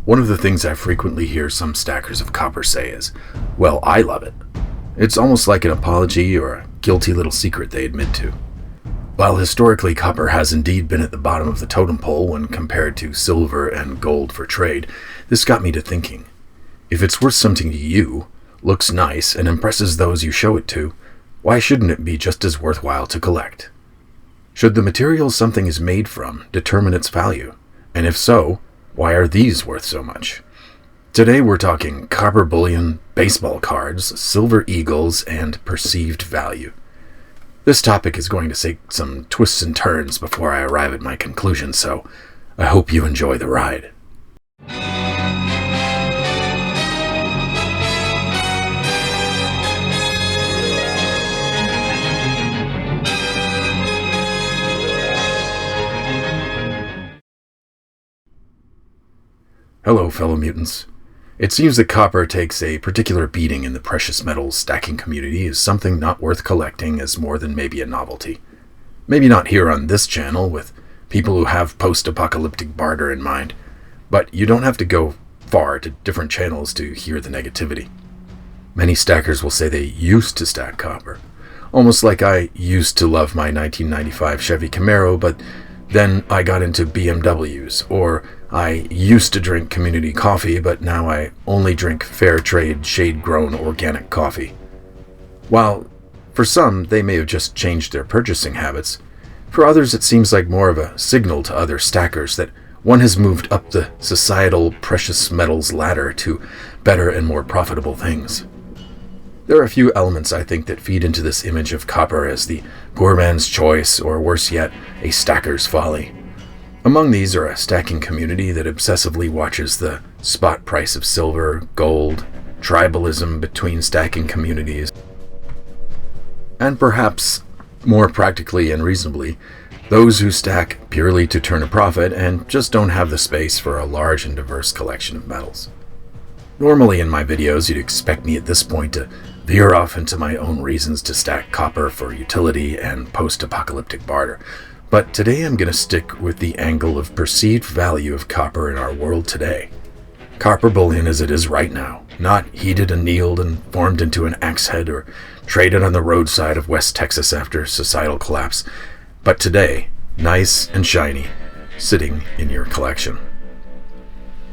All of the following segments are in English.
One of the things I frequently hear some stackers of copper say is, well, I love it. It's almost like an apology or a guilty little secret they admit to. While historically copper has indeed been at the bottom of the totem pole when compared to silver and gold for trade, this got me to thinking. If it's worth something to you, looks nice, and impresses those you show it to, why shouldn't it be just as worthwhile to collect? Should the material something is made from determine its value? And if so, why are these worth so much? Today we're talking copper bullion, baseball cards, silver eagles, and perceived value. This topic is going to take some twists and turns before I arrive at my conclusion, so I hope you enjoy the ride. Hello, fellow mutants. It seems that copper takes a particular beating in the precious metals stacking community as something not worth collecting as more than maybe a novelty. Maybe not here on this channel with people who have post-apocalyptic barter in mind, but you don't have to go far to different channels to hear the negativity. Many stackers will say they used to stack copper, almost like I used to love my 1995 Chevy Camaro, but then I got into BMWs, or I used to drink community coffee, but now I only drink fair trade, shade-grown organic coffee. While for some, they may have just changed their purchasing habits, for others it seems like more of a signal to other stackers that one has moved up the societal precious metals ladder to better and more profitable things. There are a few elements I think that feed into this image of copper as the poor man's choice, or worse yet, a stacker's folly. Among these are a stacking community that obsessively watches the spot price of silver, gold, tribalism between stacking communities, and perhaps, more practically and reasonably, those who stack purely to turn a profit and just don't have the space for a large and diverse collection of metals. Normally in my videos you'd expect me at this point to veer off into my own reasons to stack copper for utility and post-apocalyptic barter, but today I'm going to stick with the angle of perceived value of copper in our world today. Copper bullion as it is right now, not heated, annealed, and formed into an axe head or traded on the roadside of West Texas after societal collapse, but today, nice and shiny, sitting in your collection.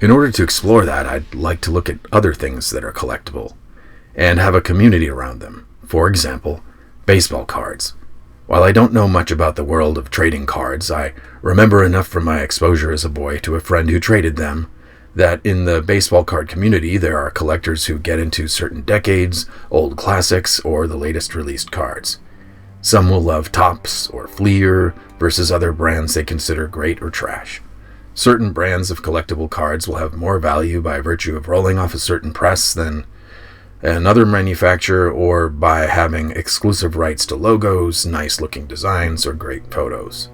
In order to explore that, I'd like to look at other things that are collectible and have a community around them. For example, baseball cards. While I don't know much about the world of trading cards, I remember enough from my exposure as a boy to a friend who traded them that in the baseball card community there are collectors who get into certain decades, old classics, or the latest released cards. Some will love Topps or Fleer versus other brands they consider great or trash. Certain brands of collectible cards will have more value by virtue of rolling off a certain press than another manufacturer, or by having exclusive rights to logos, nice-looking designs, or great photos.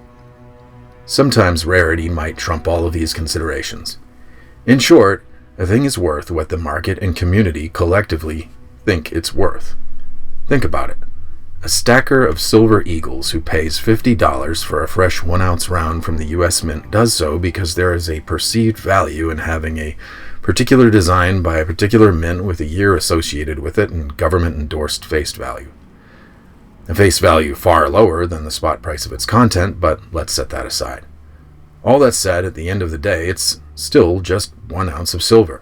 Sometimes rarity might trump all of these considerations. In short, a thing is worth what the market and community collectively think it's worth. Think about it. A stacker of silver eagles who pays $50 for a fresh 1-ounce round from the U.S. Mint does so because there is a perceived value in having a particular design by a particular mint with a year associated with it and government-endorsed face value. A face value far lower than the spot price of its content, but let's set that aside. All that said, at the end of the day, it's still just 1 ounce of silver.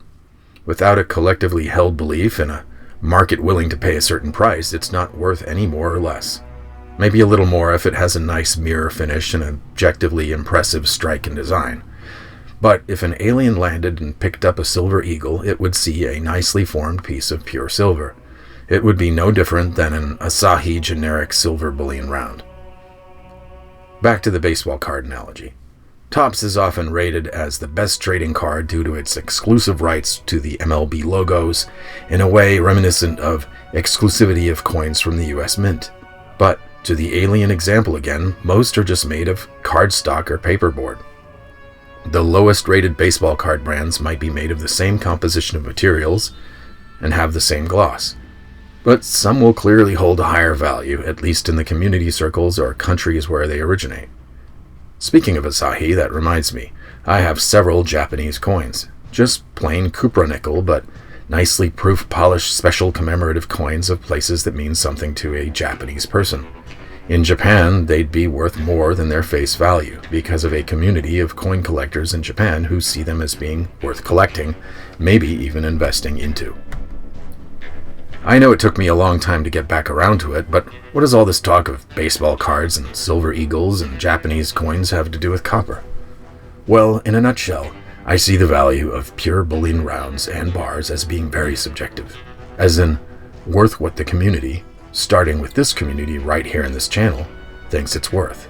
Without a collectively held belief in a market willing to pay a certain price, it's not worth any more or less. Maybe a little more if it has a nice mirror finish and objectively impressive strike and design. But if an alien landed and picked up a silver eagle, it would see a nicely formed piece of pure silver. It would be no different than an Asahi generic silver bullion round. Back to the baseball card analogy. Topps is often rated as the best trading card due to its exclusive rights to the MLB logos, in a way reminiscent of exclusivity of coins from the US Mint. But, to the alien example again, most are just made of cardstock or paperboard. The lowest rated baseball card brands might be made of the same composition of materials and have the same gloss. But some will clearly hold a higher value, at least in the community circles or countries where they originate. Speaking of Asahi, that reminds me, I have several Japanese coins. just plain cupronickel, but nicely proof-polished special commemorative coins of places that mean something to a Japanese person. In Japan, they'd be worth more than their face value because of a community of coin collectors in Japan who see them as being worth collecting, maybe even investing into. I know it took me a long time to get back around to it, but what does all this talk of baseball cards and silver eagles and Japanese coins have to do with copper? Well, in a nutshell, I see the value of pure bullion rounds and bars as being very subjective, as in worth what the community, starting with this community right here in this channel, thinks it's worth.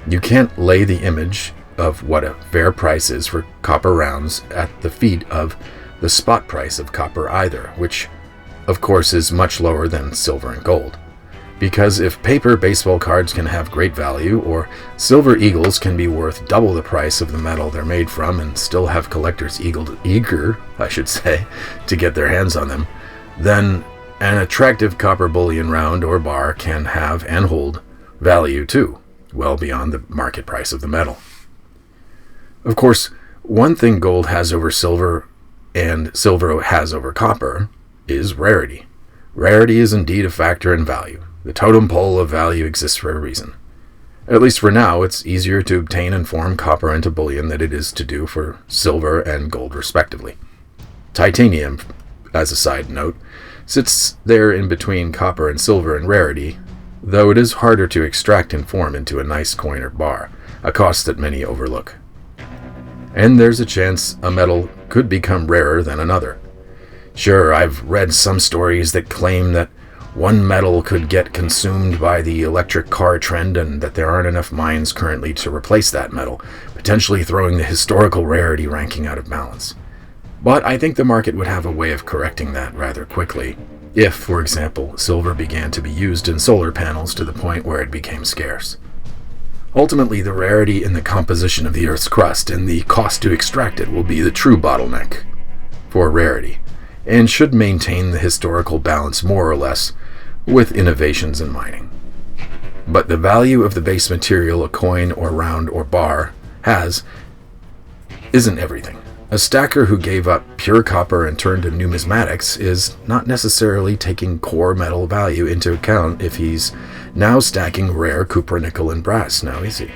You can't lay the image of what a fair price is for copper rounds at the feet of the spot price of copper either, which of course is much lower than silver and gold. Because if paper baseball cards can have great value, or silver eagles can be worth double the price of the metal they're made from and still have collectors eager, to get their hands on them, then an attractive copper bullion round or bar can have and hold value too, well beyond the market price of the metal. Of course, one thing gold has over silver and silver has over copper is rarity. Rarity is indeed a factor in value. The totem pole of value exists for a reason. At least for now, it's easier to obtain and form copper into bullion than it is to do for silver and gold respectively. Titanium, as a side note, sits there in between copper and silver in rarity, though it is harder to extract and form into a nice coin or bar, a cost that many overlook. And there's a chance a metal could become rarer than another. Sure, I've read some stories that claim that one metal could get consumed by the electric car trend and that there aren't enough mines currently to replace that metal, potentially throwing the historical rarity ranking out of balance. But I think the market would have a way of correcting that rather quickly, if, for example, silver began to be used in solar panels to the point where it became scarce. Ultimately, the rarity in the composition of the Earth's crust and the cost to extract it will be the true bottleneck for rarity, and should maintain the historical balance more or less with innovations in mining. But the value of the base material a coin or round or bar has isn't everything. A stacker who gave up pure copper and turned to numismatics is not necessarily taking core metal value into account if he's now stacking rare cupronickel and brass, now is he?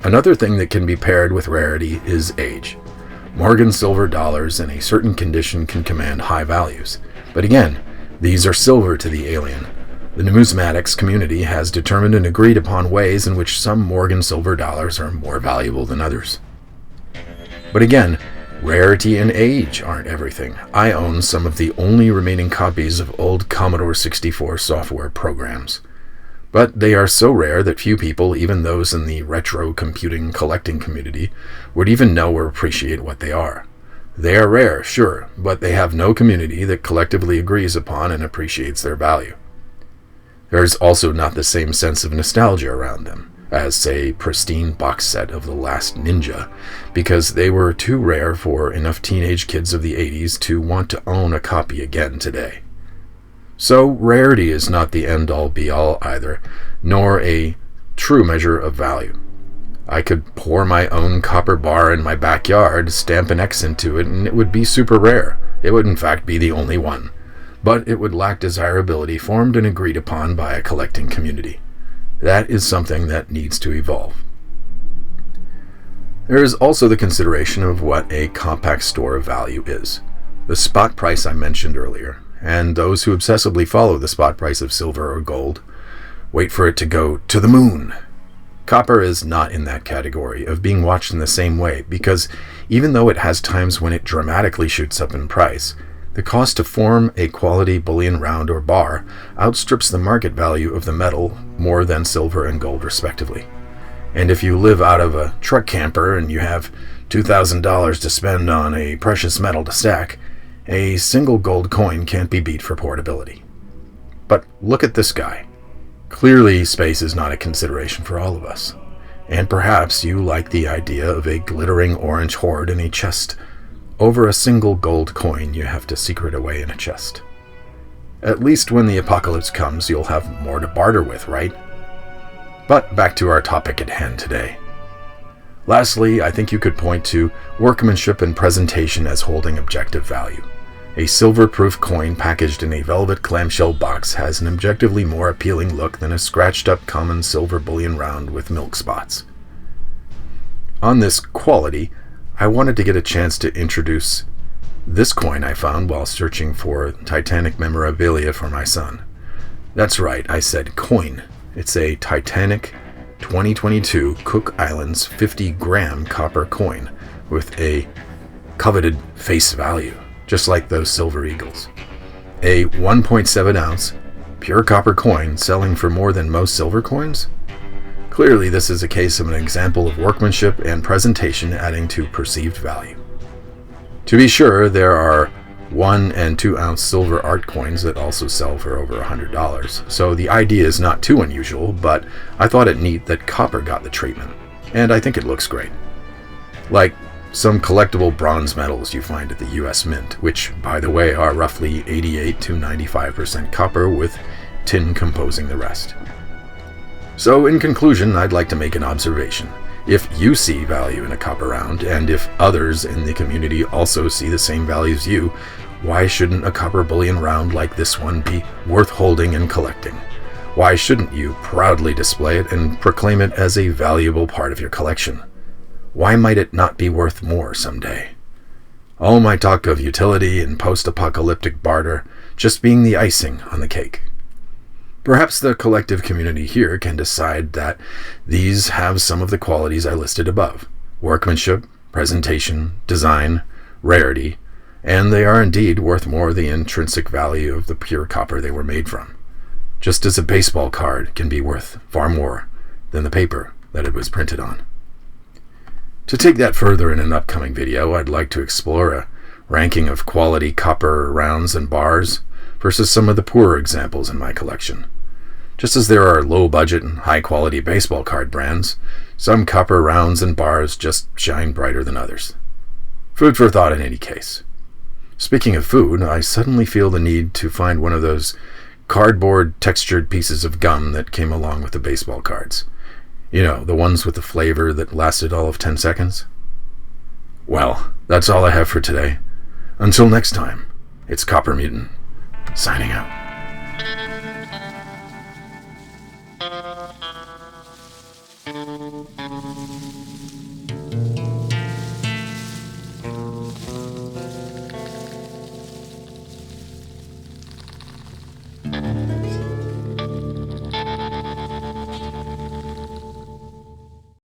Another thing that can be paired with rarity is age. Morgan silver dollars in a certain condition can command high values. But again, these are silver to the alien. The numismatics community has determined and agreed upon ways in which some Morgan silver dollars are more valuable than others. But again, rarity and age aren't everything. I own some of the only remaining copies of old Commodore 64 software programs. But they are so rare that few people, even those in the retro computing collecting community, would even know or appreciate what they are. They are rare, sure, but they have no community that collectively agrees upon and appreciates their value. There is also not the same sense of nostalgia around them as, say, pristine box set of The Last Ninja, because they were too rare for enough teenage kids of the 80s to want to own a copy again today. So rarity is not the end-all be-all either, nor a true measure of value. I could pour my own copper bar in my backyard, stamp an X into it, and it would be super rare. It would in fact be the only one. But it would lack desirability formed and agreed upon by a collecting community. That is something that needs to evolve. There is also the consideration of what a compact store of value is. The spot price I mentioned earlier, and those who obsessively follow the spot price of silver or gold wait for it to go to the moon. Copper is not in that category of being watched in the same way, because even though it has times when it dramatically shoots up in price, the cost to form a quality bullion round or bar outstrips the market value of the metal more than silver and gold respectively. And if you live out of a truck camper and you have $2,000 to spend on a precious metal to stack, a single gold coin can't be beat for portability. But look at this guy. Clearly, space is not a consideration for all of us. And perhaps you like the idea of a glittering orange hoard in a chest over a single gold coin you have to secret away in a chest. At least when the apocalypse comes, you'll have more to barter with, right? But back to our topic at hand today. Lastly, I think you could point to workmanship and presentation as holding objective value. A silver-proof coin packaged in a velvet clamshell box has an objectively more appealing look than a scratched-up common silver bullion round with milk spots. On this quality, I wanted to get a chance to introduce this coin I found while searching for Titanic memorabilia for my son. That's right, I said coin. It's a Titanic 2022 Cook Islands 50-gram copper coin with a coveted face value, just like those silver eagles. A 1.7-ounce pure copper coin selling for more than most silver coins? Clearly, this is a case of an example of workmanship and presentation adding to perceived value. To be sure, there are 1 and 2 ounce silver art coins that also sell for over $100, so the idea is not too unusual, but I thought it neat that copper got the treatment, and I think it looks great. Like some collectible bronze medals you find at the US Mint, which, by the way, are roughly 88 to 95% copper with tin composing the rest. So in conclusion, I'd like to make an observation. If you see value in a copper round, and if others in the community also see the same value as you, why shouldn't a copper bullion round like this one be worth holding and collecting? Why shouldn't you proudly display it and proclaim it as a valuable part of your collection? Why might it not be worth more someday? All my talk of utility and post-apocalyptic barter just being the icing on the cake. Perhaps the collective community here can decide that these have some of the qualities I listed above: workmanship, presentation, design, rarity, and they are indeed worth more the intrinsic value of the pure copper they were made from, just as a baseball card can be worth far more than the paper that it was printed on. To take that further in an upcoming video, I'd like to explore a ranking of quality copper rounds and bars versus some of the poorer examples in my collection. Just as there are low-budget and high-quality baseball card brands, some copper rounds and bars just shine brighter than others. Food for thought in any case. Speaking of food, I suddenly feel the need to find one of those cardboard textured pieces of gum that came along with the baseball cards. You know, the ones with the flavor that lasted all of 10 seconds? Well, that's all I have for today. Until next time, it's Copper Mutant, signing out.